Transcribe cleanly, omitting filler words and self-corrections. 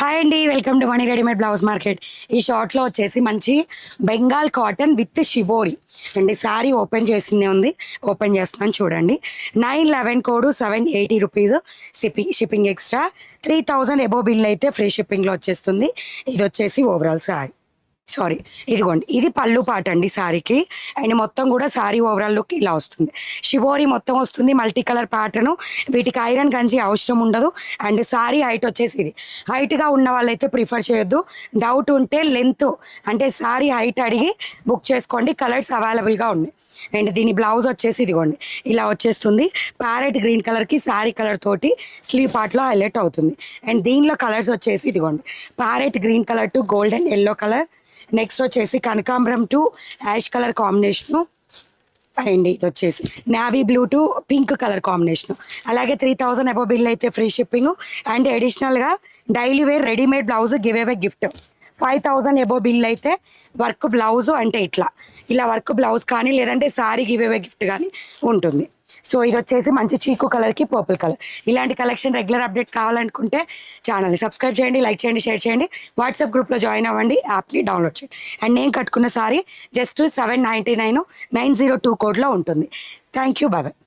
Hi అండి, welcome to money readymade blouse market. ఈ షార్ట్లో వచ్చేసి మంచి బెంగాల్ కాటన్ విత్ షిబోరి అండి. శారీ ఓపెన్ చేసిందే ఉంది, ఓపెన్ చేస్తున్నాను చూడండి. 911 code, 780 rupees shipping extra. 3000 above bill అయితే ఫ్రీ షిప్పింగ్లో వచ్చేస్తుంది. ఇది వచ్చేసి ఓవరాల్ శారీ, సారీ ఇదిగోండి, ఇది పళ్ళు పాట అండి శారీకి. అండ్ మొత్తం కూడా శారీ ఓవరాల్ లుక్ ఇలా వస్తుంది. షిబోరి మొత్తం వస్తుంది, మల్టీ కలర్ ప్యాటర్న్. వీటికి ఐరన్ గంజి అవసరం ఉండదు. అండ్ శారీ హైట్ వచ్చేసి ఇది. హైట్గా ఉన్న వాళ్ళైతే ప్రిఫర్ చేయొద్దు. డౌట్ ఉంటే లెంత్ అంటే శారీ హైట్ అడిగి బుక్ చేసుకోండి. కలర్స్ అవైలబుల్గా ఉన్నాయి. అండ్ దీని బ్లౌజ్ వచ్చేసి ఇదిగోండి ఇలా వచ్చేస్తుంది. ప్యారెట్ గ్రీన్ కలర్కి శారీ కలర్ తోటి స్లీవ్ పార్ట్లో హైలైట్ అవుతుంది. అండ్ దీనిలో కలర్స్ వచ్చేసి ఇదిగోండి, parrot green colour to golden yellow colour. Next వచ్చేసి కనకాంబరం to ash colour combination. And ఇది వచ్చేసి navy blue to pink colour combination. అలాగే 3000 అబో బిల్ అయితే ఫ్రీ షిప్పింగ్. అండ్ అడిషనల్గా daily wear readymade blouse give away gift. 5000 above bill అయితే work blouse అంటే ఇలా వర్క్ బ్లౌజ్ కానీ లేదంటే శారీ గివ్ అవే గిఫ్ట్ కానీ ఉంటుంది. సో ఇది వచ్చేసి మంచి చీకు కలర్కి పర్పుల్ కలర్. ఇలాంటి కలెక్షన్ రెగ్యులర్ అప్డేట్ కావాలనుకుంటే ఛానల్ని సబ్స్క్రైబ్ చేయండి, లైక్ చేయండి, షేర్ చేయండి. వాట్సాప్ గ్రూప్లో జాయిన్ అవ్వండి, యాప్ని డౌన్లోడ్ చేయండి. అండ్ నేను కట్టుకున్న సారీ జస్ట్ 799 902 కోడ్లో ఉంటుంది. Thank you, bye.